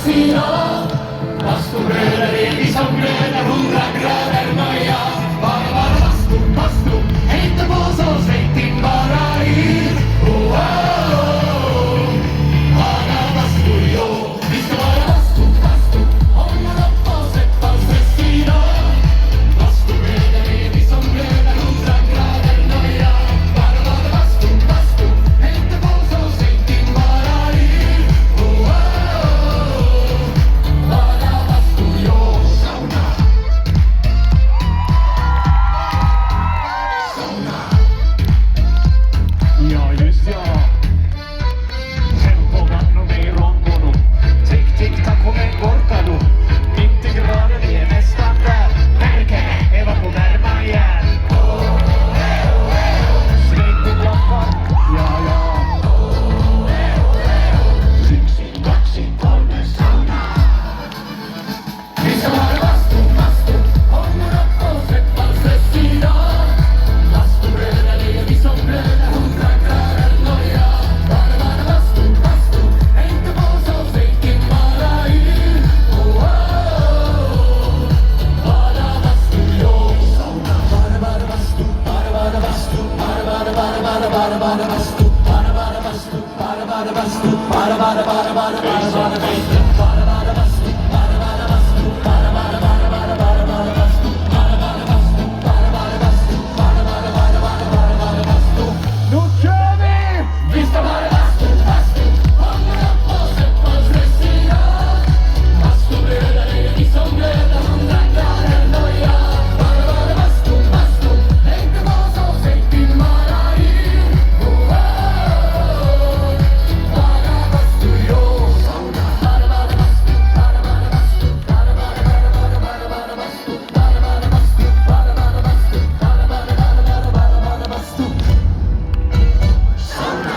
stressina. Vastu grööleri, mis on grööner, 100 grööner noia. Bara vastu, heita puusos, heitin bara hiir. Aga vastu joo, viska bara vastu, olla lõppos, et on stressina. Vastu grööleri, mis on grööner, 100 grööner noia. Bara vastu, heita puusos, heitin bara hiir. Aga vastu joo, sauna. Ja just ja. Tempokannu ei rompunut. Tik-tik-tak kun en korkannut. 90 grader är nästan där. Perkele, evakuvärma jää. Skejtin lappar. Ja. 1, 2, 3 sauna. Viska bara vastu, olla lõppos, et on stressina. Vastu grööleri, mis on grööner, 100 grööner noia. Bara vastu, heita puusos, heitin bara hiir. Aga vastu joo, sauna. Bara vastu, Nu kör vi! Viska bara vastu, olla lõppos, et on stressina. Vastu grööleri, mis on grööner, 100 grööner noia. Bara vastu, heita puusos, heitin bara hiir. Aga vastu joo, sauna. Bara vastu, sauna.